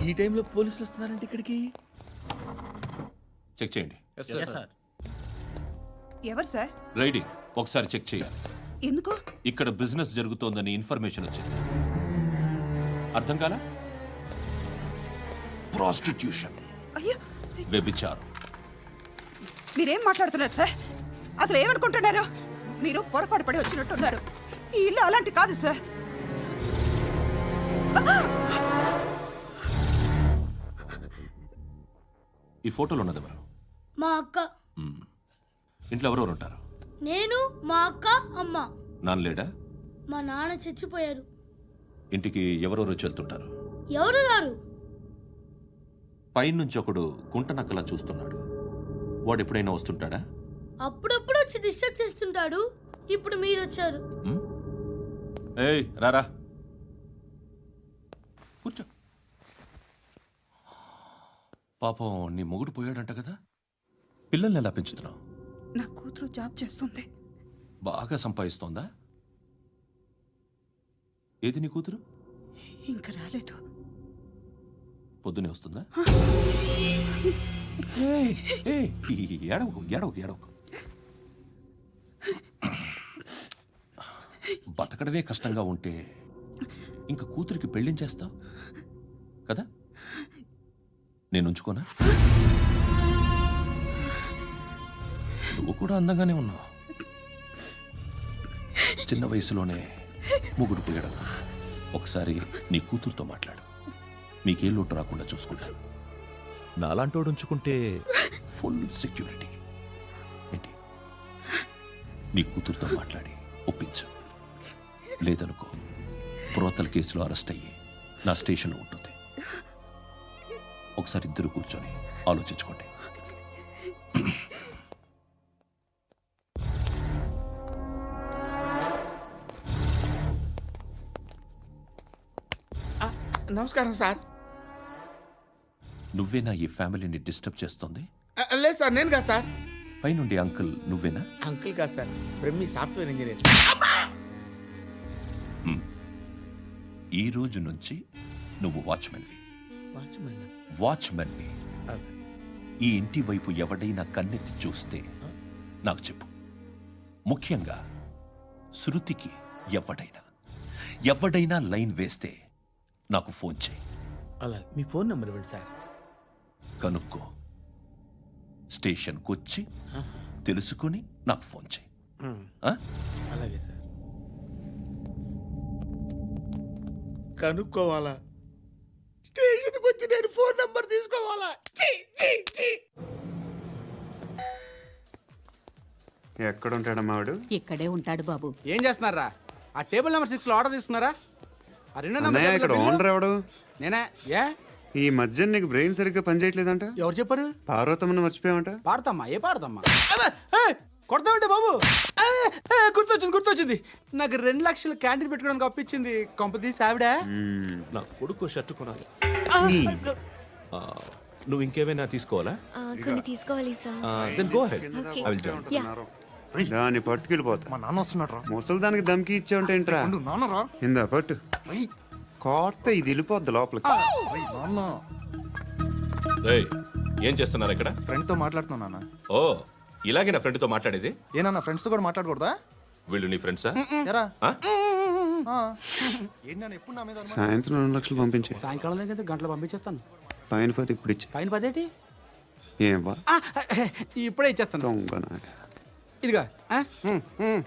ఈ టైంలో పోలీసులు వస్తున్నారంటే ఇక్కడికి. చెక్ చేయండి. ఎవరు సార్? రైడింగ్ ఒకసారి చెక్ చేయాలి. ఎందుకు? ఇక్కడ బిజినెస్ జరుగుతోందని ఇన్ఫర్మేషన్ వచ్చింది. అర్థం కాలా? ప్రాస్టిట్యూషన్, అయ్యో, వ్యభిచారం. మీరేం మాట్లాడుతున్నారు సార్? అసలు ఏమనుకుంటున్నారు? మీరు పొరపాటు పడి వచ్చినట్టున్నారు. ఈ ఇల్లు అలాంటి కాదు సార్. ఈ ఫోటోలో ఉన్నది ఎవరు? మా అక్క. ఇంట్లో ఎవరెవరు ఉంటారు? నేను, మా అక్క, అమ్మ. నాన్న లేడా? మా నాన్న చచ్చిపోయారు. ఇంటికి ఎవరెవరు వచ్చి వెళ్తుంటారు? ఎవరు రారు. పైనుంచి ఒకడు గుంట నక్కలా చూస్తున్నాడు. వాడు ఎప్పుడైనా వస్తుంటాడా? అప్పుడప్పుడు వచ్చి డిస్టర్బ్ చేస్తుంటాడు. ఇప్పుడు మీరు వచ్చారు. ఏయ్ రారా, కూర్చో. పాపం నీ మొగుడు పోయాడంట కదా, పిల్లల్ని ఎలా పెంచుతున్నావు? నా కూతురు జాబ్ చేస్తుంది. బాగా సంపాదిస్తోందా? ఏది నీ కూతురు? ఇంకా రాలేదు. పొద్దునే వస్తుందా? ఏడవకు ఏడవకు ఏడవకు. బతకడమే కష్టంగా ఉంటే ఇంకా కూతురికి పెళ్ళించేస్తావు కదా? నేను ఉంచుకోనా? నువ్వు కూడా అందంగానే ఉన్నావు. చిన్న వయసులోనే ముగ్గురు పోయడం. ఒకసారి నీ కూతురుతో మాట్లాడు. మీకే లోటు రాకుండా చూసుకుంటాను. నాలాంటోడు ఉంచుకుంటే ఫుల్ సెక్యూరిటీ. ఏంటి, నీ కూతురుతో మాట్లాడి ఒప్పించు. లేదనుకో, ప్రోతల కేసులో అరెస్ట్ అయ్యి నా స్టేషన్లో ఉంటుంది. ఒకసారి ఇద్దరు కూర్చొని ఆలోచించుకోండి. నమస్కారం సార్. నువ్వేనా ఈ ఫ్యామిలీని డిస్టర్బ్ చేస్తుంది? లేదు సార్, నేను కాదు సార్. పైనుండి అంకుల్ నువ్వేనా? అంకుల్ కాదు సార్, బ్రహ్మి సాఫ్ట్వేర్ ఇంజనీర్. ఈ రోజు నుంచి నువ్వు వాచ్మెన్వి. వాచ్మెన్వి. ఈ ఇంటి వైపు ఎవడైనా కన్నెత్తి చూస్తే నాకు చెప్పు. ముఖ్యంగా శృతికి ఎవడైనా లైన్ వేస్తే నాకు ఫోన్ చేయి. అలా మీ ఫోన్ నెంబర్ ఇవ్వండి సార్. కనుక్కో, స్టేషన్కి వచ్చి తెలుసుకుని నాకు ఫోన్ చేయి. అలాగే సార్. కనుక్కోవాలా? స్టేషన్కి వచ్చి నేను ఫోన్ నెంబర్ తీసుకోవాలా? ఎక్కడ ఉంటాడమ్మా వాడు? ఇక్కడే ఉంటాడు బాబు. ఏం చేస్తున్నారా? ఆ టేబుల్ నెంబర్ 6 లో ఆర్డర్ తీసుకున్నారా? ఆ రెండో నెంబర్ అన్నయ్య, ఇక్కడ ఓనర్ ఎవడు? నేనే. ఏ ఈ మధ్య నీకు బ్రెయిన్ సరిగ్గా పనిచేయట్లేదంట. ఎవరు చెప్పారు? పార్వతమ్మను మర్చిపోయామంట. పాడతామ్మా? ఏ పాడతామ్మా? కొడతామంటే బాబు. గుర్తొచ్చింది. నాకు 2 లక్షలు క్యాంటీన్ పెట్టుకోవడానికి అప్పించింది కొంపదీసి ఆవిడ. నా కొడుకు షర్ట్ కొనాలి. నువ్వు ఇంకేమైనా తీసుకోవాలా? కొన్ని తీసుకోవాలి sir. Then go ahead. Okay. I will join. దాన్ని పట్టుకెళ్ళిపోతా. మా నాన్న వస్తున్నాడు రా. ముసలి దానికి దమ్కి ఇచ్చావుంటే ఏంట్రా? నాన్నరా. ఇందా పట్టు. కోర్త ఇది వెళ్ళిపోద్ది లోపలికి. రేయ్, ఏం చేస్తున్నారు ఇక్కడ? ఫ్రెండ్ తో మాట్లాడుతున్నా నాన్న. ఓ, ఇలాగే నా ఫ్రెండ్తో మాట్లాడేది? ఏనా ఫ్రెండ్స్ తో కూడా మాట్లాడకూడదా? వీళ్ళు నీ ఫ్రెండ్సా? ఎరా ఆ? ఏంటి ఎప్పుడు నా మీద అనుమానం? సాయంత్రం 2 లక్షలు పంపించే. సాయంకాలం దగ్గర గంటలు పంపించేస్తాను. పైన పోతే ఇప్పుడు ఇచ్చే. పైన 10 ఏంటి? ఏం వా ఇప్పుడే ఇచ్చేస్తాను. దొంగనా. ఇదిగా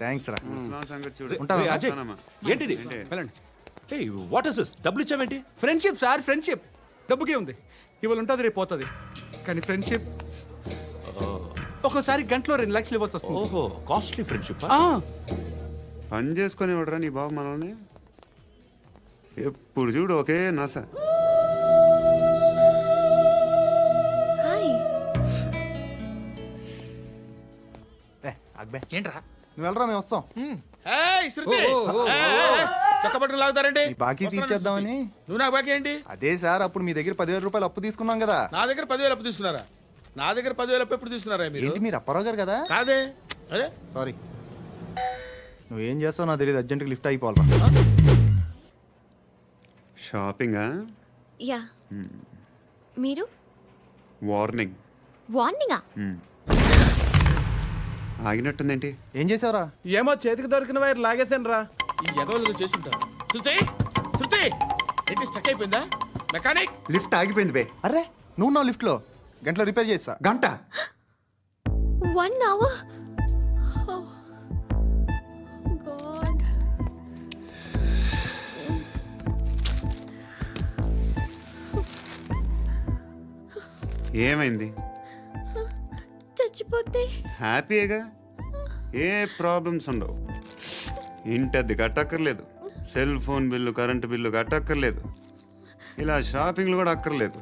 థ్యాంక్స్ రా. ముసలాం సంగతి చూడు. ఉంటాను. రేయ్, అజయ్, ఉంటానమ్మా. ఏంటిది? వెళ్ళండి. ఏయ్, వాట్ ఇస్ దిస్? డబ్బులు ఇచ్చావేంటి? Friendship sir, friendship. డబ్బుకే ఉంది. ఇవాళ ఉంటుంది, రేపు పోతుంది. కానీ ఫ్రెండ్షిప్ ఒక్కోసారి గంటలో 2 లక్షలు ఇవ్వాల్సి వస్తుంది. ఓహో, కాస్ట్లీ ఫ్రెండ్షిప్. పని చేసుకొని ఇవ్వడరా నీ బాబు మనల్ని. ఎప్పుడు చూడు ఒకే నస. ఏంట్రా నువ్వు వెళ్ళరా, మేము వస్తాం. చక్కబట్టుకు లాగుతారండి. బాకీ తీర్చేద్దామని. నువ్వు నాకు బాకీ ఏంటి? అదే సార్, అప్పుడు మీ దగ్గర 10,000 రూపాయలు అప్పు తీసుకున్నాం కదా. నా దగ్గర 10,000 అప్పు తీసుకున్నారా? నా దగ్గర 10,000 అప్పు ఎప్పుడు తీసుకున్నారా మీరు? ఏంటి మీరు అప్పారావు గారు కదా? కాదే. అరే సారీ. నువ్వేం చేస్తావు నాకు తెలియదు, అర్జెంట్గా లిఫ్ట్ అయిపోవాలి. షాపింగా? యా మీరు వార్నింగ్. వార్నింగా? ఆగినట్టుందేంటి? ఏం చేసావురా? ఏమో చేతికి దొరికిన వైర్ లాగేసాను రా. ఈ ఎగవలు చేస్తుంటారు. శృతి శృతి ఏంటి స్టక్ అయిపోయిందా? మెకానిక్ లిఫ్ట్ ఆగిపోయింది బే. అరే నువ్వు నా లిఫ్ట్ లో గంటలో రిపేర్ చేస్తా. గంట 1 hour? Oh, God. ఏమైంది? చచ్చిపోతే హ్యాపీగా, ఏ ప్రాబ్లమ్స్ ఉండవు. ఇంటి అద్దె కట్టక్కర్లేదు, cell phone bill, current bill కట్టక్కర్లేదు, ఇలా షాపింగ్లు కూడా అక్కర్లేదు.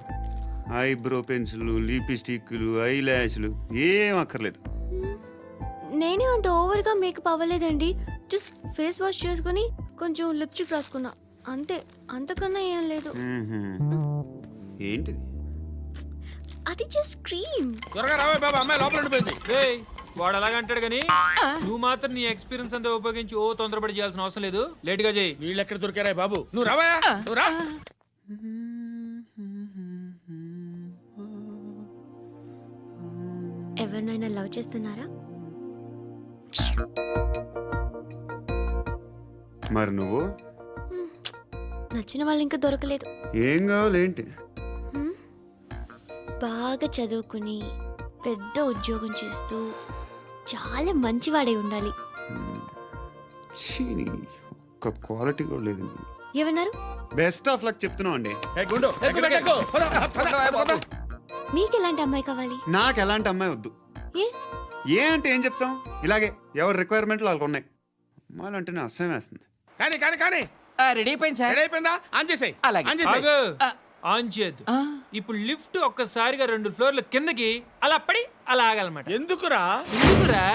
ఐబ్రో పెన్సిల్లు, లిప్స్టిక్లు, ఐ ల్యాష్లు ఏం అక్కర్లేదు. నేనే అంత ఓవర్గా మేకప్ అవ్వలేదండి. జస్ట్ ఫేస్ వాష్ చేసుకుని కొంచెం లిప్స్టిక్ రాసుకున్నా అంతే, అంతకన్నా ఏం లేదు. ఏంటిది? అది జస్ట్ క్రీమ్. త్వరగా రావే బాబా, అమ్మాయి లోపల ఉండిపోయింది. వాడు అలాగంటాడు కానీ నువ్వు మాత్రం నీ ఎక్స్పీరియన్స్ అంతా ఉపయోగించి తొందరపడి చేయాల్సిన అవసరం లేదు. లేట్ గా చేయి. వీళ్ళు ఎక్కడ దొరికారా బాబు? నువ్వు రావా, నువ్వు రా. ఎవరినైనా లవ్ చేస్తున్నారా? మరి నువ్వు? నచ్చిన వాళ్ళు ఇంకా దొరకలేదు. ఏం కావాలి ఏంటి? బాగా చదువుకుని పెద్ద ఉద్యోగం చేస్తూ చాలా మంచివాడే ఉండాలి. ఒక్క క్వాలిటీ కూడా లేదు. ఏమన్నారు? బెస్ట్ ఆఫ్ లక్ చెప్తున్నావు అండి. గుండు మీకు ఎలాంటి అమ్మాయి కావాలి? నాకు ఎలాంటి అమ్మాయి వద్దు. ఏ అంటే ఏం చెప్తాం, ఇలాగే ఎవరి రిక్వైర్మెంట్లు వాళ్ళకు ఉన్నాయి. అమ్మాయిలు అంటేనే అసహ్యం వేస్తుంది. కానీ కానీ కానీ రెడీ అయిపోయింది సార్. రెడీ అయిపోయిందా? ఆన్ చేసేయ్. ఆన్ చేసేయ్. ఆన్ చేయద్దు. ఇప్పుడు లిఫ్ట్ ఒక్కసారిగా 2 ఫ్లోర్ల కిందకి అలా పడి అలా ఆగాలన్నమాట. ఎందుకురా? ఎందుకురా?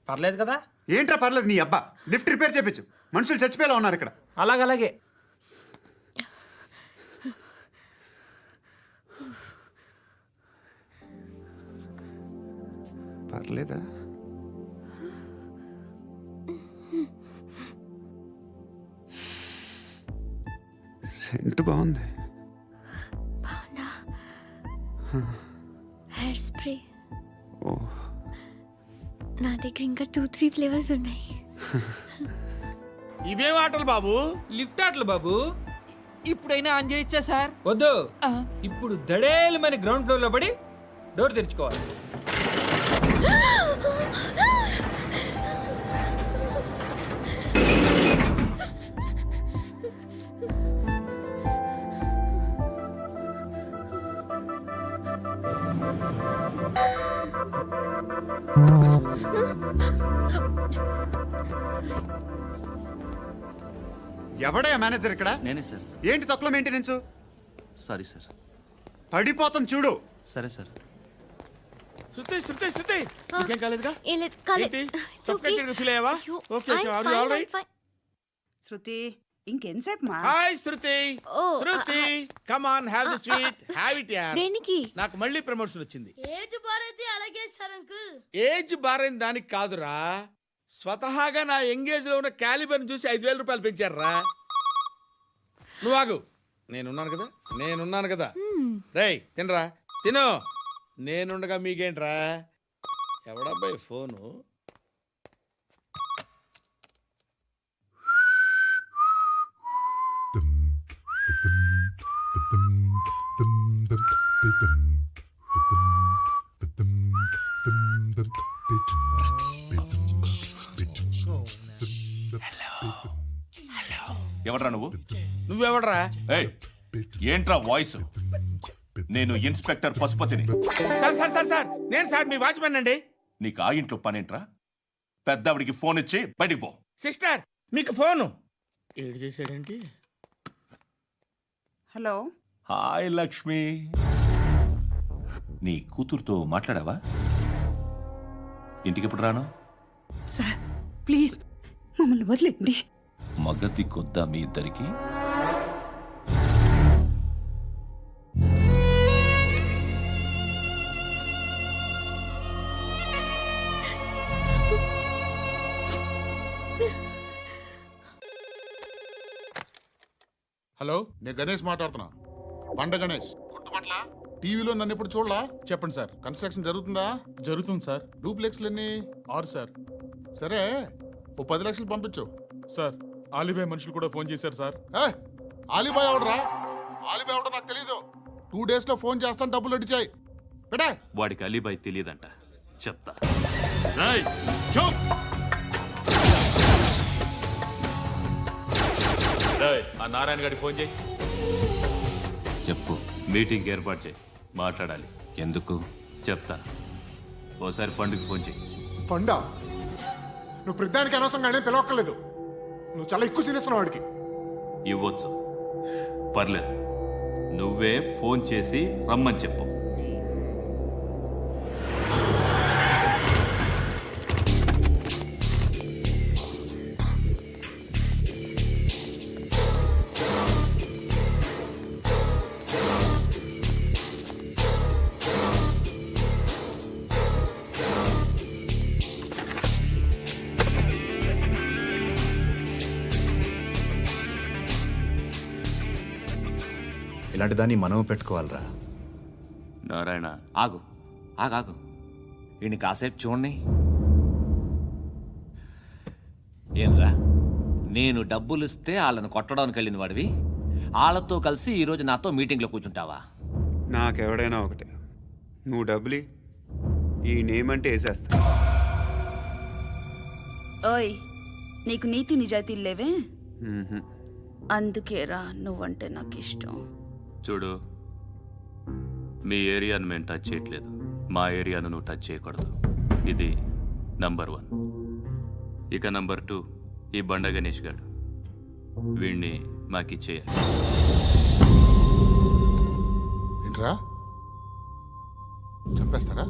పర్లేదు కదా? ఏంట్రా పర్లేదు నీ అబ్బా. లిఫ్ట్ రిపేర్ చేయించు, మనుషులు చచ్చిపోయేలా ఉన్నారు ఇక్కడ. అలాగే పర్లేదా? సెంట్ బాగుంది. బాగుందా? Hair spray. ఓ, నా దగ్గర ఇంకా 2-3 ఫ్లేవర్స్ ఉన్నాయి. ఇవేం ఆటలు బాబు? లిఫ్ట్ ఆటలు బాబు. ఇప్పుడైనా ఆన్ చేయొచ్చా సార్? వద్దు. ఇప్పుడు దడేలు మన గ్రౌండ్ ఫ్లోర్ లో పడి డోర్ తెరుచుకోవాలి. ఎవడయ్యా మేనేజర్ ఇక్కడ? నేనే సార్. ఏంటి తక్కువ మెయింటెనెన్స్? Sorry sir. పడిపోతాం చూడు. సరే సార్. శృతి శృతి శృతి ఇంకేం కాలేదుగా? ఏం లేదు, కాలేదు. ఏంటి? It's okay. Suffocated గా feel అయ్యావా? అయ్యో, Okay, okay. I'm Are you fine, all right? I'm fine. శృతి ఇంకెంతసేపు మా? Hi Shruti. Oh, Shruti come on, have the sweet, have it యార్. దేనికి? నాకు మళ్ళీ ప్రమోషన్ వచ్చింది. ఏజ్ బారైతే అలాగే సార్ అంకుల్. ఏజ్ బారైన దానికి కాదురా, స్వతహాగా నా ఎంగేజ్ లో ఉన్న క్యాలిబర్ చూసి 5,000 రూపాయలు పెంచారా. నువ్వు ఆగు, నేనున్నాను కదా. రేయ్ తినరా, తిను. నేనుండగా మీకేంట్రా? ఎవడబ్బాయి ఫోను? ఎవడ్రా నువ్వు? నువ్వెవడరా? ఏయ్, ఏంట్రా వాయిస్? నేను ఇన్స్పెక్టర్ పశుపతిని. సార్ నేను సార్ మీ వాచ్మెన్ అండి. నీకు ఆ ఇంట్లో పనేంట్రా? పెద్దవిడికి ఫోన్ ఇచ్చి బయటికి పో. సిస్టర్ మీకు ఫోను. ఏడు చేశాడేంటి? హలో. హాయ్ లక్ష్మి. నీ కూతురుతో మాట్లాడావా? ఇంటికి ఎప్పుడు రాను? సార్ ప్లీజ్ మమ్మల్ని వదిలేండి. మగతి కొద్దా మీ ఇద్దరికి? హలో నేను గణేష్ మాట్లాడుతున్నా. బండ గణేష్ గుర్తుపట్ల టీవీలో నన్ను ఎప్పుడు చూడలా? చెప్పండి సార్. కన్స్ట్రక్షన్ జరుగుతుందా? జరుగుతుంది సార్. డూప్లెక్స్లు ఎన్ని? 6 సార్. సరే, ఓ 10 లక్షలు పంపించు. సార్ ఆలిబాయ్ మనుషులు కూడా ఫోన్ చేశారు సార్. ఆలిబాయ్ ఎవడరా? ఆలిబాయ్ ఎవడో నాకు తెలీదు. 2 days లో ఫోన్ చేస్తాను, డబ్బులు అడిచాయి పెడే. వాడికి అలీబాయ్ తెలియదంట, చెప్తా. రేయ్, చూప్. రేయ్, ఆ నారాయణ గారికి ఫోన్ చేయి. చెప్పు. మీటింగ్ ఏర్పాటు చేయి, మాట్లాడాలి. ఎందుకు చెప్తా. ఓసారి పండుగ ఫోన్ చేయి. పండా, నువ్వు ప్రతిదానికి అనవసరంగానే పిలవక్కర్లేదు. నువ్వు చాలా ఎక్కువ సీనిస్తున్నావు వాడికి. ఇవ్వచ్చు, పర్లేదు. నువ్వే ఫోన్ చేసి రమ్మని చెప్పు. ఇలాంటి దాన్ని మనం పెట్టుకోవాలరా. నారాయణ, ఆగు ఆగాగు, వీడిని కాసేపు చూడండి. ఏంరా, నేను డబ్బులు ఇస్తే వాళ్ళని కొట్టడానికి వెళ్ళిన వాడివి, వాళ్ళతో కలిసి ఈరోజు నాతో మీటింగ్లో కూర్చుంటావా? నాకెవడైనా ఒకటే. నువ్వు డబ్బులి, ఈ నేమ్ అంటే వేసేస్తా. ఓయ్, నీకు నీతి నిజాయితీలు లేవే, మ్మ్హ్మ్. అందుకేరా నువ్వంటే నాకు ఇష్టం. చూడు, మీ ఏరియాను మేము టచ్ చేయట్లేదు, మా ఏరియాను నువ్వు టచ్ చేయకూడదు. ఇది నంబర్ 1. ఇక నంబర్ 2, ఈ బండ గణేష్ గాడు, వీణ్ణి మాకిచ్చేయాలి. ఏంట్రా, చంపేస్తారా?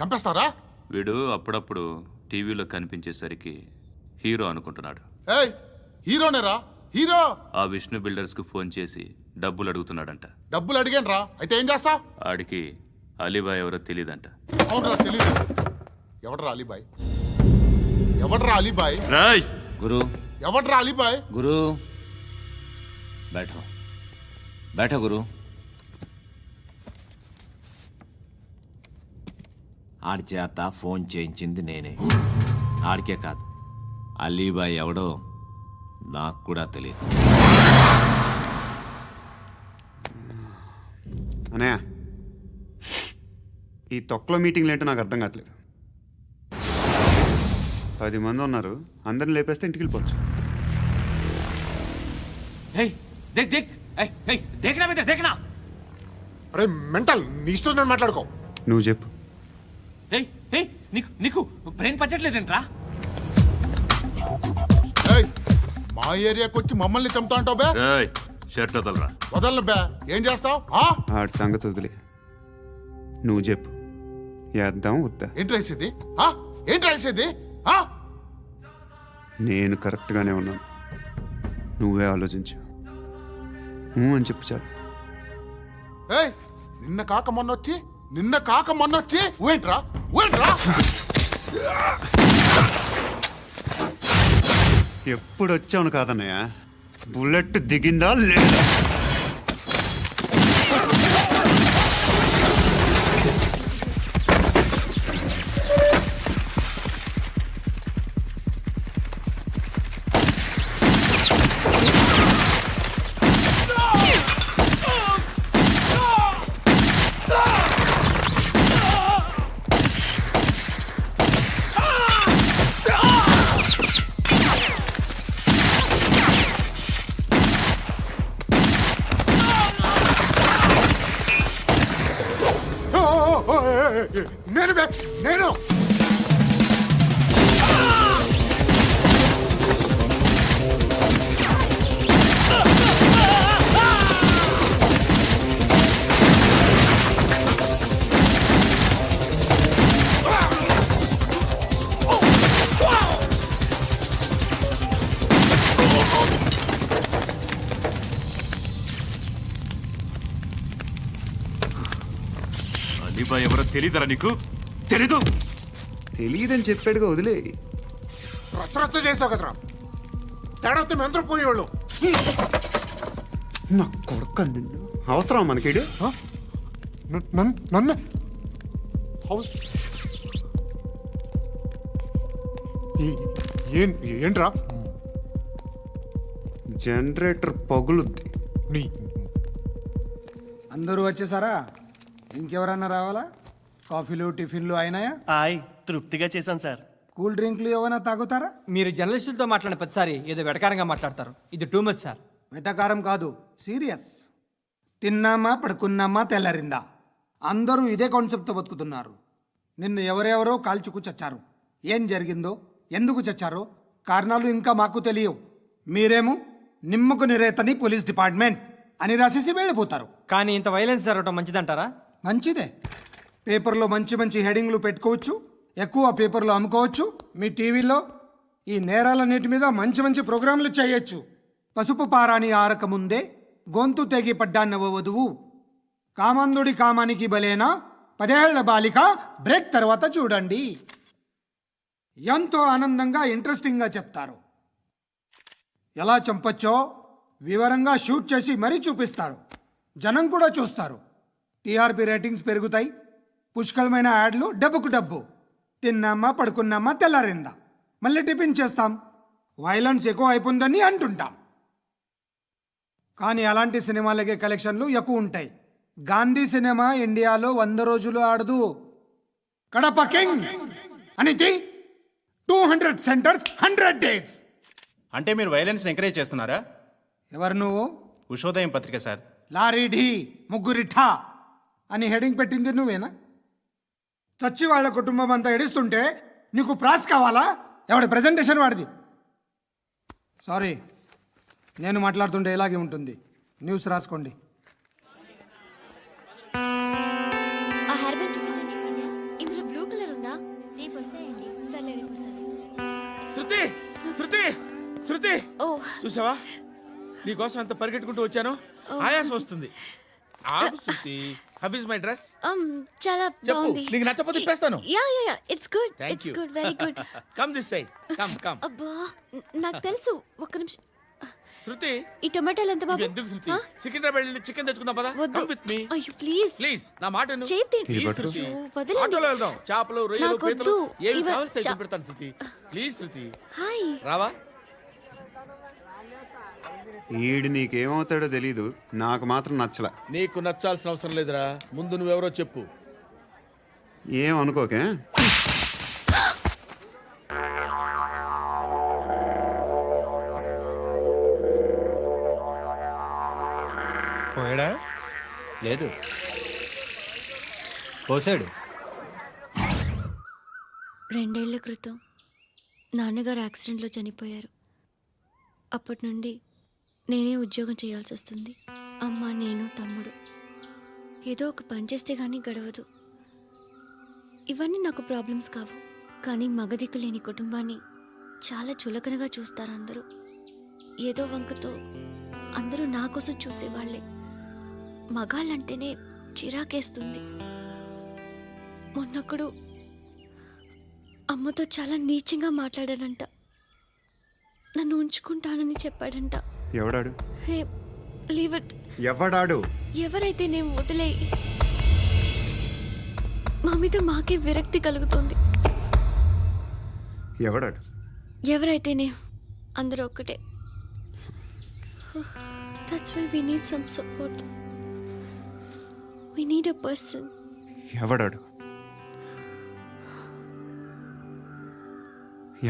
చంపేస్తారా? వీడు అప్పుడప్పుడు టీవీలో కనిపించేసరికి హీరో అనుకుంటున్నాడు. ఏయ్, హీరోనేరా, హీరో. ఆ విష్ణు బిల్డర్స్కు ఫోన్ చేసి డబ్బులు అడుగుతున్నాడంట. డబ్బులు అడిగాను రా, అయితే ఏం చేస్తా? ఆడికి అలీబాయ్ ఎవరో తెలియదంట. అవునరా, తెలీదు. ఎవడరా అలీబాయ్? ఎవడరా అలీబాయ్? రాయ్ గురు, ఎవడరా అలీబాయ్? గురు बैठो बैठो గురు. ఆడి చేత ఫోన్ చేయించింది నేనే. ఆడికే కాదు, అలీబాయ్ ఎవడో నాకు కూడా తెలియదు. అనయ్య, ఈ తొక్కలో మీటింగ్లు ఏంటో నాకు అర్థం కావట్లేదు. 10 మంది ఉన్నారు, అందరిని లేపేస్తే ఇంటికి వెళ్ళిపోవచ్చు. దేక్ దేక్, దేఖనా బేటా దేఖనా. అరే మెంటల్, నీ ఇష్టం నేను మాట్లాడుకో. నువ్వు చెప్పు. నీకు నీకు బ్రెయిన్ పచ్చట్లేదంట్రా. ఏయ్, మా ఏరియాకి వచ్చి మమ్మల్ని చంపుతా అంటావు బే? రాయ్, షర్ట్ వదలరా. వదలను బే. ఏం చేస్తావు? ఆడి సంగతి వదిలే, నువ్వు చెప్పు. వేద్దాం వద్దా? ఏంటి రాసేది? ఏంటి రాసేది? నేను కరెక్ట్గానే ఉన్నాను, నువ్వే ఆలోచించు. అని చెప్పు చాలు. ఏయ్, నిన్న కాక మొన్నొచ్చి ఊయంట్రా. ఎప్పుడు వచ్చావును కాదన్నయ్య, బుల్లెట్ దిగిందా లేదా? నేను అలీబాయ్ ఎవరో తెలీదరా నీకు? తెలీదు? తెలియదని చెప్పాడుగా, వదిలే. రచ్చ చేసావు కదరా. తేడా వస్తే మెంతరం పోయేవాళ్ళు. నా కొడుకు నిన్ను అవసరం మనకిడు నన్ను హౌస్ ఏంట్రా జనరేటర్ పగులుద్ది. నీ అందరూ వచ్చేసారా? ఇంకెవరన్నా రావాలా? కాఫీలు టిఫిన్లు అయినాయా? తృప్తిగా చేశాను సార్. కూల్ డ్రింక్లు ఏమైనా తాగుతారా? మీరు జర్నలిస్టులతో మాట్లాడిన ప్రతిసారి ఏదో వెటకారంగా మాట్లాడతారు. ఇది టూ మచ్ సార్. వెటకారం కాదు, సీరియస్. తిన్నామా పడుకున్నామా తెల్లరిందా, అందరూ ఇదే కాన్సెప్ట్తో బతుకుతున్నారు. నిన్ను ఎవరెవరో కాల్చుకు చచ్చారు. ఏం జరిగిందో, ఎందుకు చచ్చారో కారణాలు ఇంకా మాకు తెలియవు. మీరేమో నిమ్మకు నిరేతని పోలీస్ డిపార్ట్మెంట్ అని రాసేసి వెళ్ళిపోతారు. కానీ ఇంత వైలెన్స్ జరగటం మంచిదంటారా? మంచిదే. పేపర్లో మంచి మంచి హెడింగ్లు పెట్టుకోవచ్చు, ఎక్కువ పేపర్లు అమ్ముకోవచ్చు. మీ టీవీలో ఈ నేరాలన్నిటి మీద మంచి మంచి ప్రోగ్రాంలు చేయొచ్చు. పసుపు పారాని ఆరక ముందే గొంతు తెగి పడ్డాన్నవ వధువు, కామందుడి కామానికి బలేనా 10 ఏళ్ల బాలిక బ్రేక్ తర్వాత చూడండి. ఎంతో ఆనందంగా ఇంట్రెస్టింగ్గా చెప్తారు. ఎలా చంపచ్చో వివరంగా షూట్ చేసి మరీ చూపిస్తారు. జనం కూడా చూస్తారు. టీఆర్పీ రేటింగ్స్ పెరుగుతాయి. పుష్కలమైన యాడ్లు, డబ్బుకు డబ్బు. తిన్నామా పడుకున్నామా తెల్లారిందా, మళ్ళీ టిఫిన్ చేస్తాం. వైలెన్స్ ఎక్కువ అయిపోయిందని అంటుంటాం. కానీ అలాంటి సినిమాలకే కలెక్షన్లు ఎక్కువ ఉంటాయి. గాంధీ సినిమా ఇండియాలో 100 రోజులు ఆడదు. కడప కింగ్ అనేది 200 సెంటర్స్ 100 డేస్. అంటే మీరు వైలెన్స్ ఎంకరేజ్ చేస్తున్నారా? ఎవరు నువ్వు? ఉషోదయం పత్రిక సార్. లారీ ఢీ ముగ్గురిఠా అని హెడింగ్ పెట్టింది నువ్వేనా? చచ్చి వాళ్ళ కుటుంబం అంతా ఎడుస్తుంటే నీకు ప్రాస్ కావాలా? ఎవడి ప్రజెంటేషన్ వాడిది. సారీ, నేను మాట్లాడుతుంటే ఇలాగే ఉంటుంది. న్యూస్ రాసుకోండి. ఆ హెయిర్ బ్యాండ్ చూపించండి. ఇందులో బ్లూ కలర్ ఉందా? రేపు వస్తాయండి. సర్లే, రేపు వస్తాయి. శృతి శృతి శృతి, ఓ చూసావా నీకోసం ఎంత పరిగెట్టుకుంటూ వచ్చాను. ఆయాసం వస్తుంది. ఆగు Shruti. How is my dress? చాలా చెప్పు. బాగుంది. నీకు నచ్చకపోతే తిప్పేస్తాను. Yeah yeah yeah, it's good. Thank it's you. Good, very good. Come this side. Come come. అబ్బా, నాకు తెలుసు. ఒక్క నిమిషం. శృతి, ఈ టొమాటోలు ఎంత బాబు? ఎందుకు శృతి? సికింద్రాబాద్ వెళ్ళి చికెన్ తెచ్చుకుందాం పదా. వద్దు. కమ్ విత్ మీ అయ్యో ప్లీజ్ ప్లీజ్. నా మాట విను. చేతి Please, శృతి. వదలండి. ఆటోలో వెళ్దాం. చేపలు, రొయ్యలు, నాకు పీతలు వద్దు. ఏమి ఇవ- కావాలి చా- పెడతాను శృతి. Please Shruti. హాయ్. రావా? ఈడు నీకేమవుతాడో తెలీదు, నాకు మాత్రం నచ్చలా. నీకు నచ్చాల్సిన అవసరం లేదురా. ముందు నువ్వెవరో చెప్పు. ఏం అనుకోకే. పోయాడా? లేదు, పోసాడు. 2 ఏళ్ల క్రితం నాన్నగారు యాక్సిడెంట్లో చనిపోయారు. అప్పటి నుండి నేనే ఉద్యోగం చేయాల్సి వస్తుంది. అమ్మ, నేను, తమ్ముడు ఏదో ఒక పని చేస్తే కానీ గడవదు. ఇవన్నీ నాకు ప్రాబ్లమ్స్ కావు. కానీ మగదిక్కు లేని కుటుంబాన్ని చాలా చులకనగా చూస్తారు అందరూ. ఏదో వంకతో అందరూ నా కోసం చూసేవాళ్లే. మగాళ్ళంటేనే చిరాకేస్తుంది. మొన్నొక్కడు అమ్మతో చాలా నీచంగా మాట్లాడాడంట. నన్ను ఉంచుకుంటానని చెప్పాడంట. ఎవడాడు? హే, లీవ్ ఇట్. ఎవడాడు? ఎవరైతే నేను వదిలే. మా మీద మాకే విరక్తి కలుగుతుంది. ఎవడాడు? ఎవరైతేనే అందరూ ఒక్కటే. That's why we need some support. We need a person. ఎవడాడు?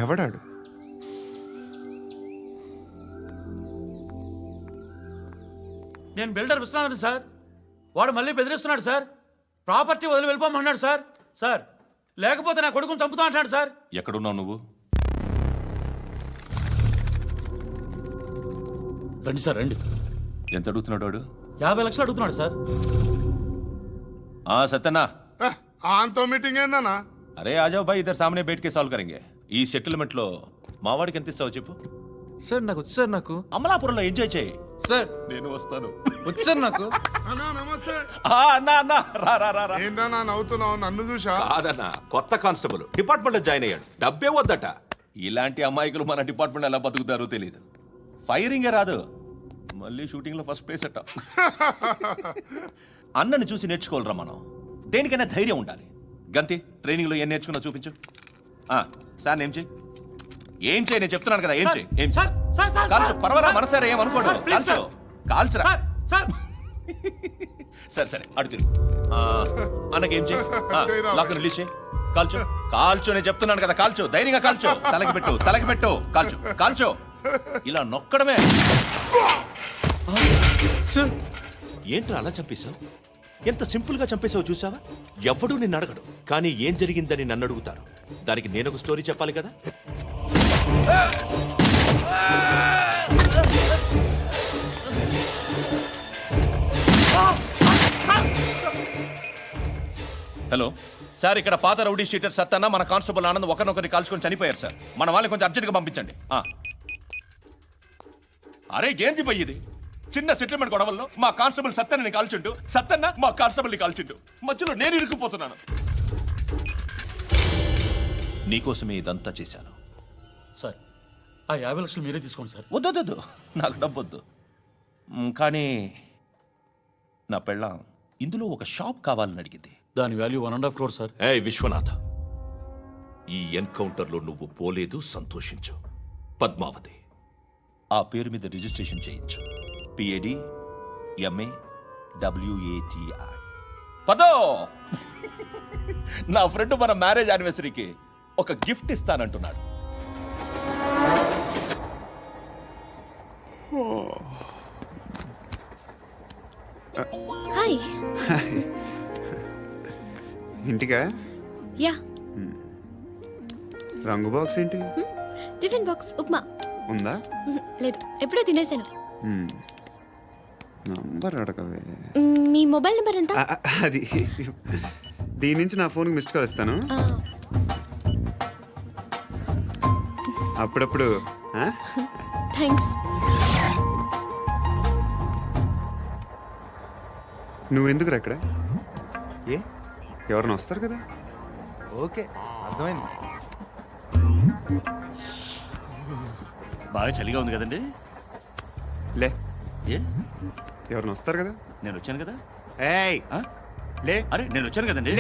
ఎవడాడు? నేను బిల్డర్ విశ్వనాథన్ సార్. వాడు మళ్ళీ బెదిరిస్తున్నాడు సార్. ప్రాపర్టీ వదిలి వెళ్ళిపోమన్నాడు సార్. సార్, లేకపోతే నా కొడుకుని చంపుతా అంటున్నాడు సార్. ఎక్కడున్నావు నువ్వు? రండి సార్, రండి. ఎంత అడుగుతున్నాడు వాడు? 50 లక్షలు అడుగుతున్నాడు సార్. సత్యనా, ఆంతో మీటింగ్ ఏందన్నా? అరే ఆజావ్ భాయ్, ఇద్దరు సామనే బయట కే సాల్వ్ కరెంగే. ఈ సెటిల్మెంట్ లో మావాడికి ఎంత ఇస్తావు చెప్పు. సార్ నాకు వచ్చు సార్. నాకు అమలాపురంలో ఎంజాయ్ చేయి సార్. నేను వస్తాను. వచ్చు సార్ నాకు. అన్నా నమస్తే. అన్నా అన్నా, రా రా రా రా. ఏందన్నా నవ్వుతున్నావు? నన్ను చూసా? కాదన్నా, కొత్త కానిస్టేబుల్ డిపార్ట్మెంట్ లో జాయిన్ అయ్యాడు. డబ్బే వద్దట. ఇలాంటి అమాయకులు మన డిపార్ట్మెంట్ ఎలా బతుకుతారో తెలియదు. ఫైరింగే రాదు, మళ్ళీ షూటింగ్లో ఫస్ట్ ప్లేస్ అట్ట. అన్నని చూసి నేర్చుకోవాలరా మనం. దేనికైనా ధైర్యం ఉండాలి. గంతి ట్రైనింగ్లో ఏం నేర్చుకున్నా చూపించు. సార్ ఏం చేయి, ఏం చేయి, నేను చెప్తున్నాను కదా, ఏం చేయి, ఏం చేయి. కాల్చు, పర్వాలా, మనసారా ఏమనుకోడు, కాల్చు, కాల్చురా. సరే సరే, అడు తిరుగు. అన్నకేం చేయి, లాక్ రిలీజ్ చేయి, కాల్చు, కాల్చు, నేను చెప్తున్నాను కదా, కాల్చు, ధైర్యంగా కాల్చు, తలకి పెట్టు, తలకి పెట్టు, కాల్చు, కాల్చు, ఇలా నొక్కడమే. ఏంట్రా అలా చంపేశావు? ఎంత సింపుల్ గా చంపేశావు చూసావా? ఎవడూ నిన్ను అడగడు, కానీ ఏం జరిగిందని నన్ను అడుగుతారు. దానికి నేను ఒక స్టోరీ చెప్పాలి కదా. హలో సార్, ఇక్కడ పాత రౌడీ షీటర్ సత్తన్న మన కానిస్టేబుల్ ఆనంద్ ఒకరినొకరిని కాల్చుకొని చనిపోయారు సార్. మన వాళ్ళని కొంచెం అర్జెంట్గా పంపించండి. అరే ఏంది పోయి ఇది? చిన్న సెటిల్మెంట్ గొడవల్లో మా కానిస్టేబుల్ సత్తన్నని కాల్చుంటూ, సత్తన్న మా కానిస్టేబుల్ని కాల్చుంటూ, మధ్యలో నేను ఇరుక్కుపోతున్నాను. నీకోసమే ఇదంతా చేశాను సార్. ఆ 50 లక్షలు మీరే తీసుకోండి సార్. వద్దొద్దు, నాకు డబ్బొద్దు. కానీ నా పెళ్ళాం ఇందులో ఒక షాప్ కావాలని అడిగింది. దాని వాల్యూ 1.5 crore సార్. ఏ విశ్వనాథ, ఈ ఎన్కౌంటర్లో నువ్వు పోలేదు, సంతోషించు. పద్మావతి ఆ పేరు మీద రిజిస్ట్రేషన్ చేయించు. PAD MA WATI. పదో, నా ఫ్రెండ్ మన మ్యారేజ్ యానివర్సరీకి ఒక గిఫ్ట్ ఇస్తానంటున్నాడు. హాయ్. ఇంటికా? యా. రంగు బాక్స్ ఏంటి? Tiffin box upma. ఉందా? లేదు, ఎప్పుడో తినేసాను. నంబర్ అడగవే. మీ మొబైల్ నెంబర్ ఎంత? అది దీని నుంచి నా ఫోన్కి మిస్డ్ కాల్ ఇస్తాను. అప్పుడప్పుడు. థ్యాంక్స్. నువ్వెందుకు అక్కడ? ఏ ఎవరైనా వస్తారు కదా. ఓకే, అర్థమైంది. బాగా చలిగా ఉంది కదండి. లే, ఏ ఎవరైనా వస్తారు కదా. నేను వచ్చాను కదా. ఏయ్ లే. అరే నేను వచ్చాను కదండి.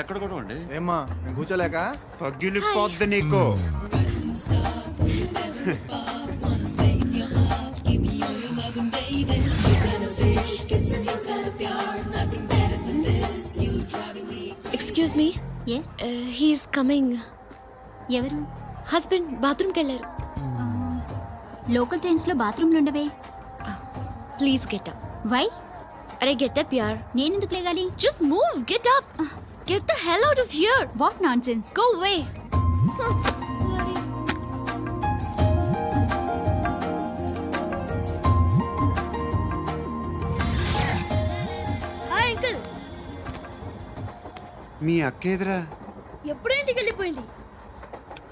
ఎక్కడ కూడా అండి. ఏమ్మా నేను కూర్చోలేక? తగ్గిలిపోద్ది నీకు. Excuse me. Yes. He's coming. ఎవరు? హస్బెండ్ బాత్రూమ్కి వెళ్ళారు. లోకల్ ట్రైన్స్లో బాత్రూమ్లు ఉండవే. Please get up. వై? అరే గెట్ అప్ యార్. నేనెందుకు లేగాలి? Just move, get up. Get the hell out of here. What nonsense. Go away. Hi uncle. మీ అక్క ఎదురా? ఎప్పుడు ఇంటికి వెళ్ళిపోయింది?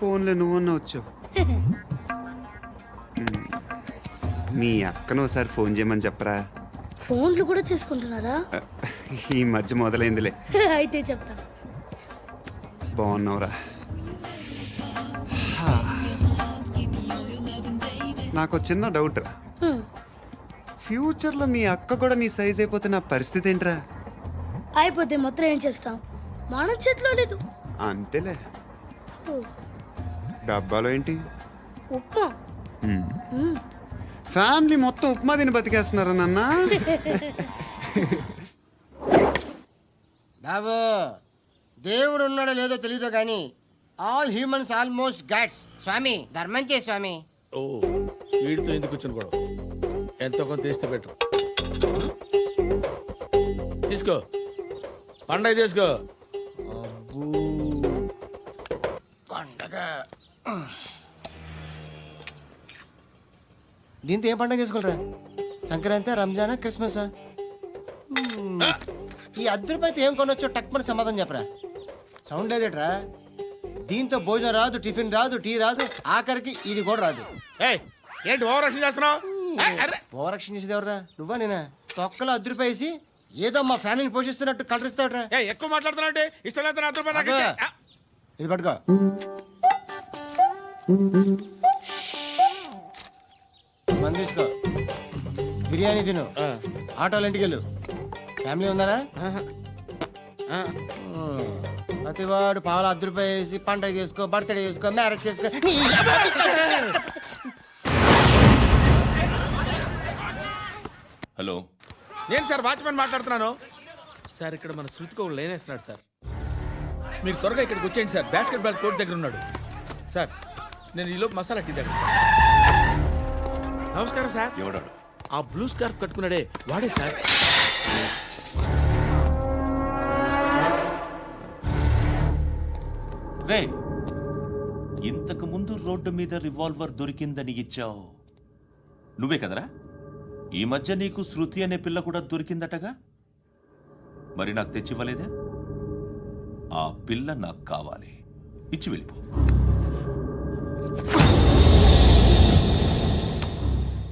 ఫోన్లో నువ్వన్నా వచ్చావు. మీ అక్కను ఒకసారి ఫోన్ చేయమని చెప్పరా. ఫోన్లు కూడా చేసుకుంటున్నారా? ఈ మధ్య మొదలైందిలే. అయితే చెప్తా. బాగున్నావురా? నాకు చిన్న డౌట్ రా. ఫ్యూచర్లో మీ అక్క కూడా నీ సైజ్ అయిపోతే నా పరిస్థితి ఏంట్రా? అయిపోతే మొత్తం ఏం చేస్తాం? మన చేతిలో లేదు. అంతేలే. డబ్బాలో ఏంటి? ఉప్మా. ఫ్యామిలీ మొత్తం ఉప్మా తిని బతికేస్తున్నారా నాన్న? బాబు, దేవుడు ఉన్నాడో లేదో తెలియదు కానీ ఆల్ హ్యూమన్స్ ఆల్మోస్ట్ గాడ్స్. స్వామి ధర్మం చే స్వామి. ఓ, వీడితో ఎందుకు వచ్చిన గొడవ? ఎంతో కొంత తీస్తే బెటర్. తీసుకో, పండగ తీసుకో. పండగ దీంతో ఏం పండగ చేసుకోలేరా? సంక్రాంతి, రంజానా, క్రిస్మసా? ఈ ₹10 ఏం కొనొచ్చో టక్మని సమాధానం చెప్పరా. సౌండ్ లేదేట్రా? దీంతో భోజనం రాదు, టిఫిన్ రాదు, టీ రాదు, ఆఖరికి ఇది కూడా రాదు. ఏంటి ఓవర్ యాక్షన్ చేస్తున్నావు? ఓవరాక్షన్ చేసేది ఎవరా? నువ్వా నేనా? తొక్కలో ₹10 వేసి ఏదో మా ఫ్యామిలీని పోషిస్తున్నట్టు కలరిస్తావుట్రా. ఎక్కువ మాట్లాడుతున్నావు. ఇష్టం లేదు రూపాయలు. ఇది పట్టుకో. మంది తీసుకో. బిర్యానీ తిను ఆటోలు ఇంటికి వెళ్ళు ఫ్యామిలీ ఉందారా ప్రతివాడు పావులు ₹10 వేసి పండగ చేసుకో బర్త్డే చేసుకో మ్యారేజ్ చేసుకో హలో నేను సార్ వాచ్మెన్ మాట్లాడుతున్నాను సార్. ఇక్కడ మన శృతికో లేనేస్తున్నాడు సార్. మీరు త్వరగా ఇక్కడికి వచ్చేయండి సార్. బాస్కెట్ బాల్ కోర్ట్ దగ్గర ఉన్నాడు సార్. నేను ఈలోపు మసాలా టీ దగ్గర. నమస్కారం సార్. ఎవడాడు? ఆ బ్లూ స్కార్ఫ్ కట్టుకున్నాడే వాడే సార్. రే ఇంతకు ముందు రోడ్డు మీద రివాల్వర్ దొరికిందని ఇచ్చావు నువ్వే కదరా? ఈ మధ్య నీకు శృతి అనే పిల్ల కూడా దొరికిందటగా, మరి నాకు తెచ్చివ్వలేదే? ఆ పిల్ల నాకు కావాలి, ఇచ్చి వెళ్ళిపో.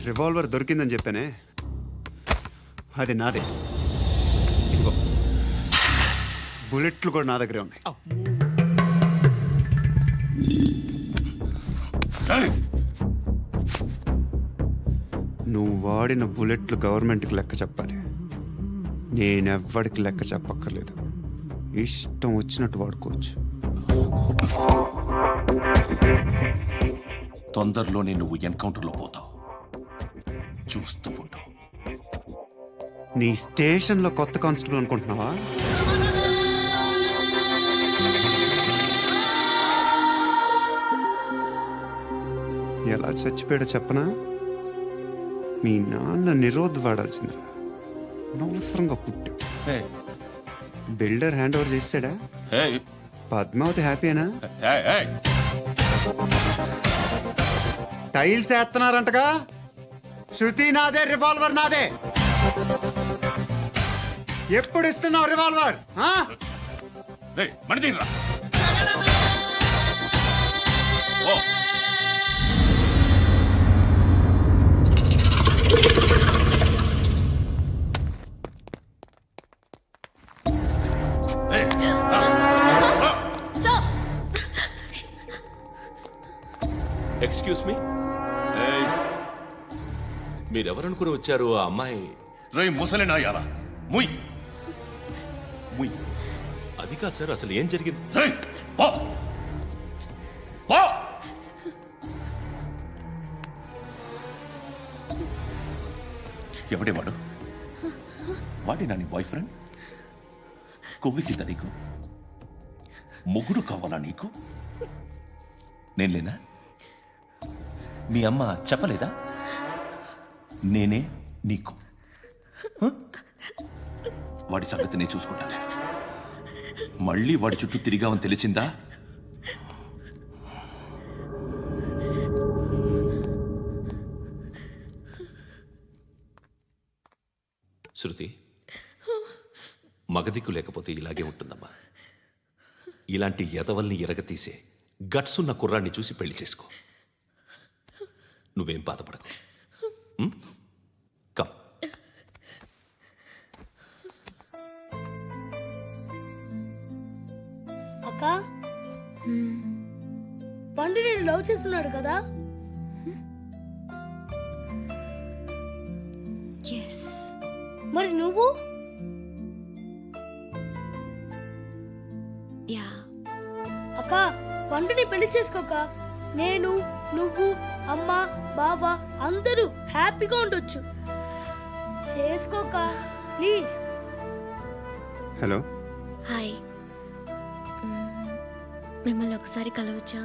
రివాల్వర్ దొరికిందని చెప్పానే, అది నాదే. ఇదిగో, బుల్లెట్లు కూడా నా దగ్గరే ఉన్నాయి. నువ్వు వాడిన బుల్లెట్లు గవర్నమెంట్కి లెక్క చెప్పాలి. నేనెవ్వడికి లెక్క చెప్పక్కర్లేదు. ఇష్టం వచ్చినట్టు వాడుకోవచ్చు. తొందరలోనే నువ్వు ఎన్కౌంటర్లో పోతావు, చూస్తూ ఉంటావు. నీ స్టేషన్లో కొత్త కానిస్టేబుల్ అనుకుంటున్నావా? ఎలా చచ్చిపోయాడో చెప్పనా? మీ నాన్న నిరోధ్ వాడాల్సింది. అనవసరంగా పుట్టావు. బిల్డర్ హ్యాండ్ ఓవర్ చేసాడా? పద్మావతి హ్యాపీనా? టైల్స్ వేస్తున్నారంటగా. శృతి నాదే, రివాల్వర్ నాదే. ఎప్పుడు ఇస్తున్నావు రివాల్వర్? ఎక్స్క్యూజ్ మీ, మీరెవరనుకుని వచ్చారు? ఆ అమ్మాయి ముసలి నాయాలా? ముయ్ ముయ్. అది కాదు సార్, అసలు ఏం జరిగింది? ఎవడే వాడు? వాడి నా నీ బాయ్ ఫ్రెండ్? కొవ్వికింద నీకు? మొగుడు కావాలా నీకు? నేను లేనా? మీ అమ్మ చెప్పలేదా నేనే నీకు? వాడి సంగతి నేను చూసుకుంటానే. మళ్ళీ వాడి చుట్టూ తిరిగావని తెలిసిందా? శృతి, మగదిక్కు లేకపోతే ఇలాగే ఉంటుందమ్మా. ఇలాంటి ఎదవల్ని ఎరగతీసే గట్సున్న కుర్రాన్ని చూసి పెళ్లి చేసుకో. నువ్వేం బాధపడకు. కమ్. అక్క, పండు నేను లవ్ చేస్తున్నాడు కదా? మరి నువ్వు? అక్క, పండుని పెళ్లి చేసుకోక నేను, నువ్వు, అమ్మ, బావ అందరూ హ్యాపీగా ఉండొచ్చు. చేసుకోక ప్లీజ్. Hello, hi. మిమ్మల్ని ఒకసారి కలవచ్చా?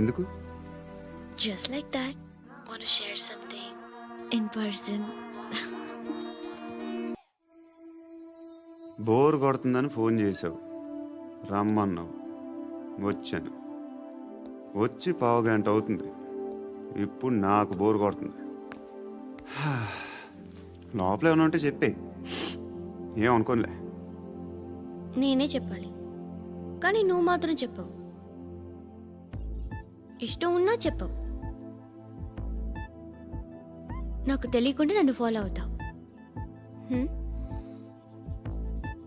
ఎందుకు? Just like that. Want to share something in person. Bore కొడుతుందని ఫోన్ చేసావు, రమ్మన్నావు, వచ్చాను. వచ్చి 1/2 గంట అవుతుంది. ఇప్పుడు నాకు బోర్ కొడుతుంది. లోపల ఏమైనా ఉంటే చెప్పే, ఏమనుకోనిలే. నేనే చెప్పాలి, కానీ నువ్వు మాత్రం చెప్పవు. ఇష్టం ఉన్నా చెప్పవు. నాకు తెలియకుండా నన్ను ఫాలో అవుతావు.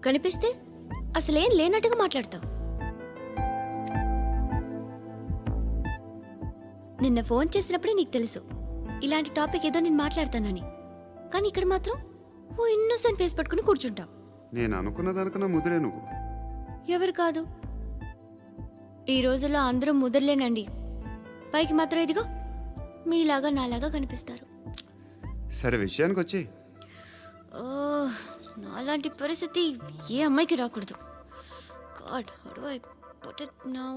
కనిపిస్తే అసలేం లేనట్టుగా మాట్లాడతావు. నిన్న ఫోన్ చేసినప్పుడే నీకు తెలుసు ఇలాంటి టాపిక్ ఏదో నేను మాట్లాడతానని. కానీ ఇక్కడ మాత్రం ఓ ఇన్నోసెంట్ ఫేస్ పట్టుకుని కూర్చుంటావు. నేను అనుకున్న దానికన్నా ముదిరే నువ్వు. ఎవరు కాదు, ఈ రోజుల్లో అందరూ ముదరలేనండి. పైకి మాత్రం ఇదిగో మీలాగా నాలాగా కనిపిస్తారు. సరే విషయానికి వచ్చి ఓ, నాలాంటి పరిస్థితి ఏ అమ్మాయికి రాకూడదు. God, how do I put it now?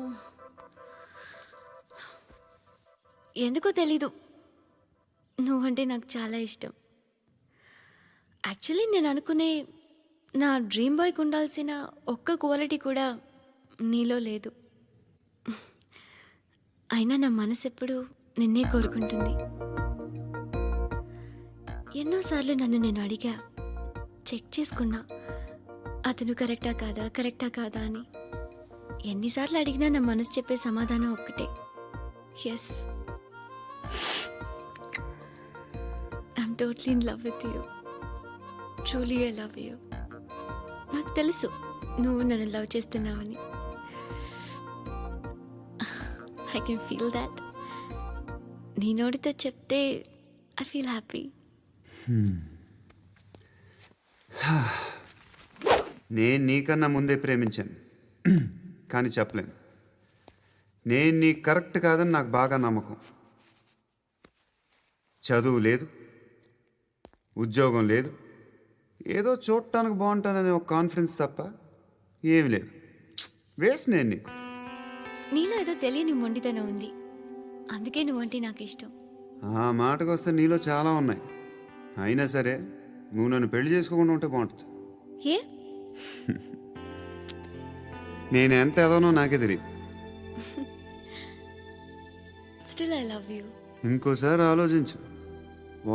ఎందుకో తెలీదు, నువ్వంటే నాకు చాలా ఇష్టం. యాక్చువల్లీ నేను అనుకునే నా డ్రీమ్ బాయ్కి ఉండాల్సిన ఒక్క క్వాలిటీ కూడా నీలో లేదు. అయినా నా మనసు ఎప్పుడు నిన్నే కోరుకుంటుంది. ఎన్నోసార్లు నన్ను నేను అడిగా, చెక్ చేసుకున్నా అతను కరెక్టా కాదా అని. ఎన్నిసార్లు అడిగినా నా మనసు చెప్పే సమాధానం ఒక్కటే, yes, I'm totally in love with you. Truly I love you. నాకు తెలుసు నువ్వు నన్ను లవ్ చేస్తున్నావని. I can feel that. నీ నోటితో చెప్తే ఐ ఫీల్ హ్యాపీ. నేను నీకన్నా ముందే ప్రేమించాను, కానీ చెప్పలేను. నేను నీకు కరెక్ట్ కాదని నాకు బాగా నమ్మకం. చదువు లేదు, ఉద్యోగం లేదు, ఏదో చూడటానికి బాగుంటాననే ఒక కాన్ఫిడెన్స్ తప్ప ఏమి లేదు. వేస్ట్ నేను నీకు. నీలో ఏదో తెలియని మొండితనం ఉంది, అందుకే నువ్వంటే నాకు ఇష్టం. ఆ మాటకు వస్తే నీలో చాలా ఉన్నాయి. అయినా సరే నువ్వు నన్ను పెళ్లి చేసుకోకుండా ఉంటే బాగుంటుంది. ఏ? నేను ఎంత ఎదవనో నాకే తెలియదు. Still I love you. ఇంకోసారి ఆలోచించు.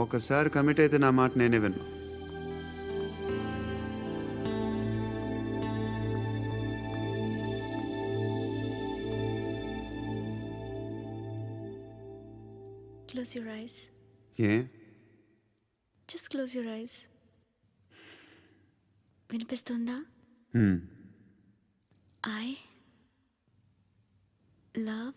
ఒకసారి కమిట్ అయితే నా మాట నేనే విన్నా. Close your eyes. A? Just close your eyes. వినిపిస్తుందా? I love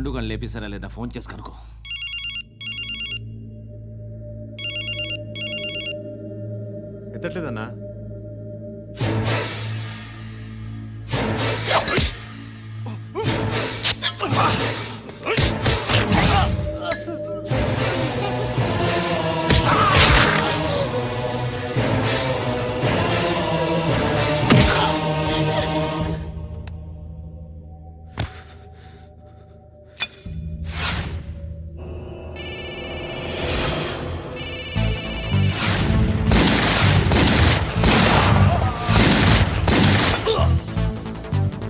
పండుగ లేపేసారా లేదా ఫోన్ చేసి కనుకో. ఎత్తట్లేదన్నా.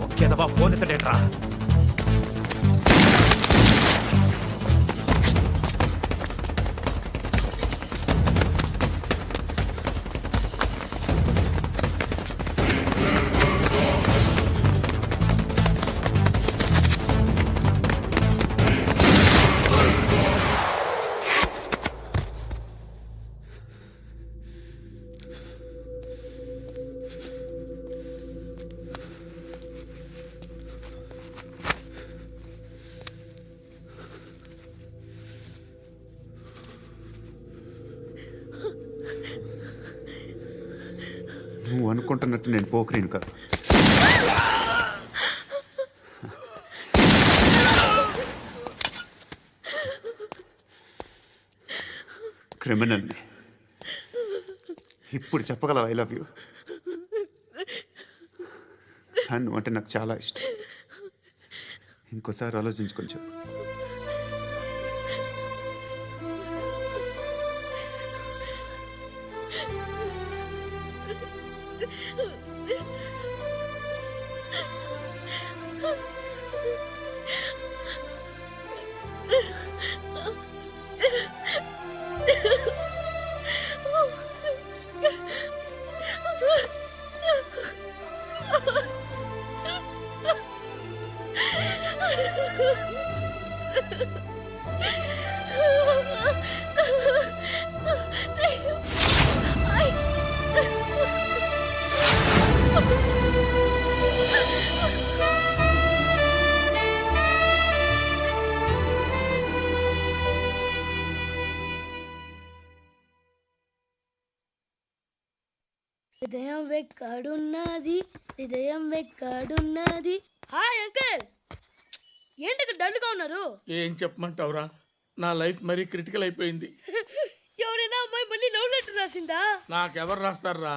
ఒకేదవా ఫోన్ ఎత్తడేట్రా. నువ్వు అనుకుంటున్నట్టు నేను పోకరీను కదా. క్రిమినల్ని. ఇప్పుడు చెప్పగలవు ఐ లవ్ యూ. నువ్వు అంటే నాకు చాలా ఇష్టం. ఇంకోసారి ఆలోచించుకొని చెప్పు. హృదయం వెక్కడున్నది, హృదయం వెక్కడున్నది. హాయ్ అంకుల్, ఏంటి డల్గా ఉన్నారు? ఏం చెప్పమంటావురా, నా లైఫ్ మరీ క్రిటికల్ అయిపోయింది. ఎవరైనా అమ్మాయి మళ్ళీ లవ్ లెటర్ రాసిందా? నాకెవరు రాస్తారా?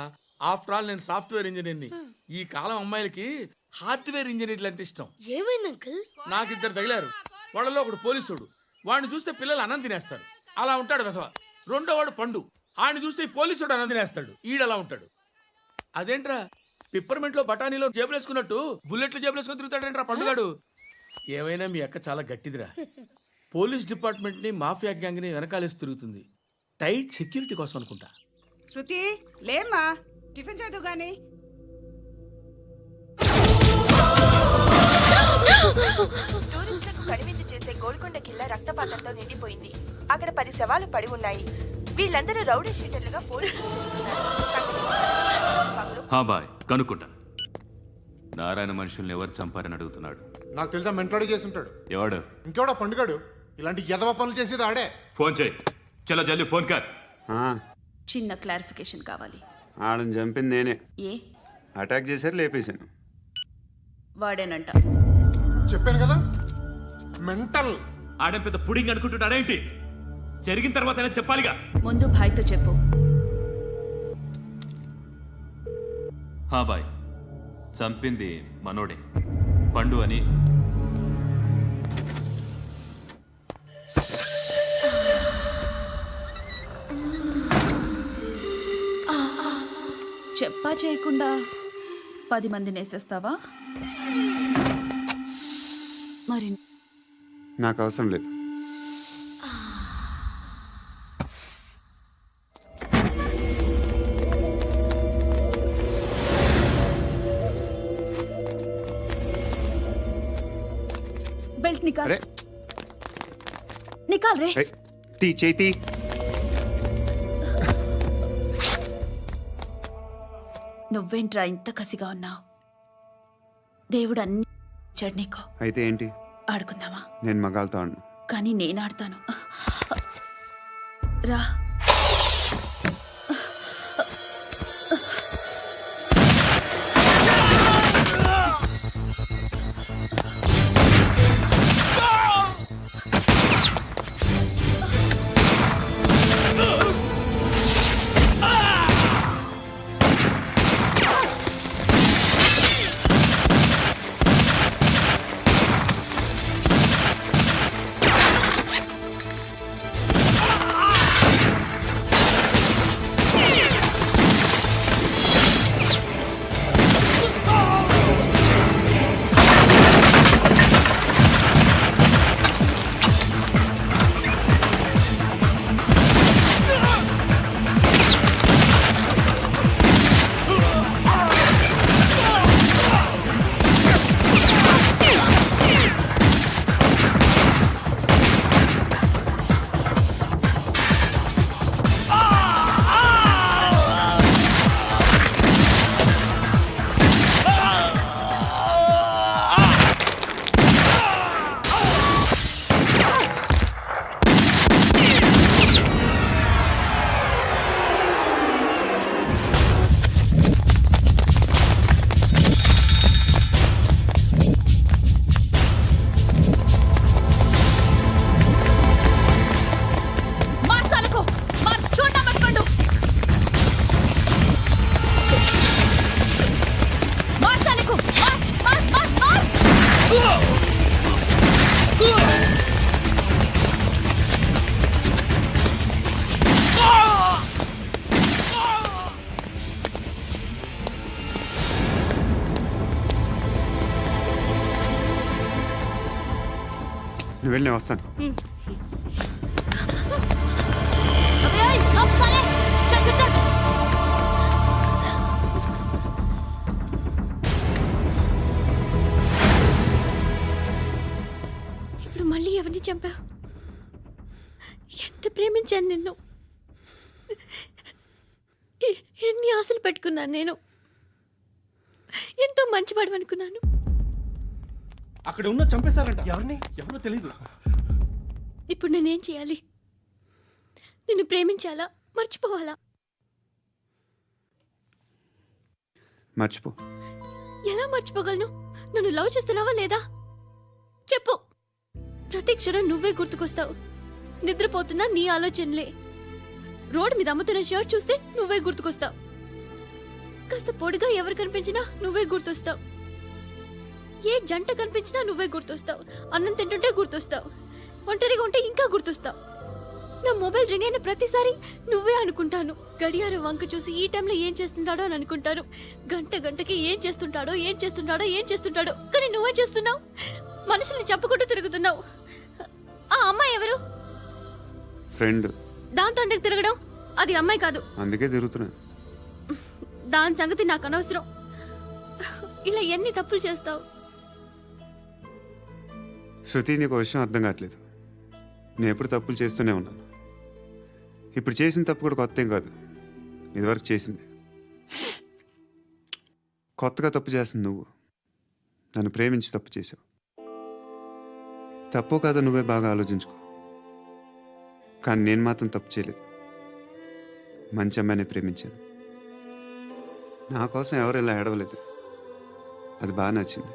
ఆఫ్టర్ ఆల్ నేను సాఫ్ట్వేర్ ఇంజనీర్ని. ఈ కాలం అమ్మాయిలకి హార్డ్వేర్ ఇంజనీర్లు అంటే ఇష్టం. ఏమైంది అంకుల్? నాకు ఇద్దరు తగిలారు. వాళ్ళలో ఒకడు పోలీసుడు. వాడిని చూస్తే పిల్లలు అన్నం తినేస్తారు, అలా ఉంటాడు వెధవ. రెండో వాడు పండు. ఆడిని చూస్తే ఈ పోలీసుడు అన్నం తినేస్తాడు, ఈడలా ఉంటాడు. అదేంట్రా పిప్పర్మెంట్ లో బఠానీలో జేబులు వేసుకున్నట్టు బుల్లెట్లు జేబులు వేసుకుని తిరుగుతాడేంట్రా పండుగాడు. ఏమైనా మీ అక్క చాలా గట్టిదిరా. పోలీస్ డిపార్ట్మెంట్ ని మాఫియా గ్యాంగ్ ని వెనకాలేసి తిరుగుతుంది. టైట్ సెక్యూరిటీ కోసం అనుకుంటా. శృతి లేమ్మా, టిఫిన్ చేద్దు గాని. టూరిస్టులకు కనువిందు చేసే గోల్కొండ కిల్లా రక్తపాతంతో నిండిపోయింది. అక్కడ 10 శవాలు పడి ఉన్నాయి. వీళ్ళందరూ రౌడీ షీటర్లుగా పోలీసులు హా బాయ్, కనుక్కుంటా. నారాయణ మనుషుల్ని ఎవరు చంపారని అడుగుతున్నాడు. నాకు తెలుసా మెంటలాడి చేసి ఉంటాడు. ఎవడు? ఇంకెవడా పండుగాడు. ఇలాంటి ఎదవ పనులు చేసేది ఆడే. ఫోన్ చేయి. చలో జల్దీ ఫోన్ కర్. చిన్న క్లారిఫికేషన్ కావాలి. ఆడని చంపింది నేనే. ఏ అటాక్ చేశారు, లేపేశాను. వాడేనంట. చెప్పాను కదా మెంటల్. ఆడే పెద్ద పుడింగ్ అనుకుంటున్నాడేంటి? జరిగిన తర్వాత చెప్పాలిగా. ముందు భాయ్తో చెప్పు. హా బాయ్, చంపింది మనోడే, పండు అని. చెప్పా చేయకుండా 10 మందిని వేసేస్తావా? మరి నాకు అవసరం లేదు. బెల్ట్ నికాల్. నికాల్ రే. తీ చేతి. నువ్వేంట్రా ఇంత కసిగా ఉన్నావు? దేవుడు అన్ని ఇచ్చాడు నీకు. అయితే ఏంటి? ఆడుకుందామా? నేను మగాళ్ళతో ఆడను. కానీ నేను ఆడతాను. రా. నువ్వు వెళ్ళి నేను వస్తాను. ఇప్పుడు మళ్ళీ ఎవరిని చంపా? ఎంత ప్రేమించాను నిన్ను, ఎన్ని ఆశలు పెట్టుకున్నాను నేను. ఎంతో మంచివాడు అనుకున్నాను. అక్కడ ఉన్న చంపేస్తారంట. ఎవరిని? ఎవరో తెలీదు. ఇప్పుడు నేనేం చేయాలి? నిన్ను ప్రేమించాలా, మర్చిపోవాలా? మర్చిపో. ఎలా మర్చిపోగలను? నన్ను లవ్ చేస్తున్నావా లేదా చెప్పు. ప్రతి క్షణం నువ్వే గుర్తుకొస్తావు. నిద్రపోతున్నా నీ ఆలోచనలే. రోడ్డు మీద అమ్ముతున్న షర్ట్ చూస్తే నువ్వే గుర్తుకొస్తావు. కాస్త పొడిగా ఎవరు కనిపించినా నువ్వే గుర్తొస్తావు. ఏ జంట కనిపించినా నువ్వే గుర్తొస్తావు. అన్నం తింటుంటే గుర్తొస్తావు. ఒంటరిగా ఉంటే ఇంకా గుర్తొస్తావు. నా మొబైల్ రింగ్ అయిన ప్రతిసారి నువ్వే అనుకుంటాను. గడియారం వంక చూసి ఈ టైంలో ఏం చేస్తుంటాడో అని అనుకుంటాను. గంట గంటకి ఏం చేస్తుంటాడో కానీ నువ్వే చేస్తున్నావు. మనుషుల్ని చంపుకుంటూ తిరుగుతున్నావు. ఆ అమ్మాయి ఎవరు? ఫ్రెండ్. దాంతో ఎందుకు తిరగడం? అది అమ్మాయి కాదు. అందుకే తిరుగుతున్నా. దాని సంగతి నాకు అనవసరం. ఇలా ఎన్ని తప్పులు చేస్తావు? శృతి, నీకు విషయం అర్థం కావట్లేదు. నేను ఎప్పుడు తప్పులు చేస్తూనే ఉన్నాను. ఇప్పుడు చేసిన తప్పు కూడా కొత్త ఏం కాదు, ఇదివరకు చేసింది. కొత్తగా తప్పు చేస్తుంది నువ్వు. నన్ను ప్రేమించి తప్పు చేసావు. తప్పు కాదో నువ్వే బాగా ఆలోచించుకో. కానీ నేను మాత్రం తప్పు చేయలేదు. మంచి అమ్మాయిని ప్రేమించాను. నా కోసం ఎవరు ఇలా ఏడవలేదు. అది బాగా నచ్చింది.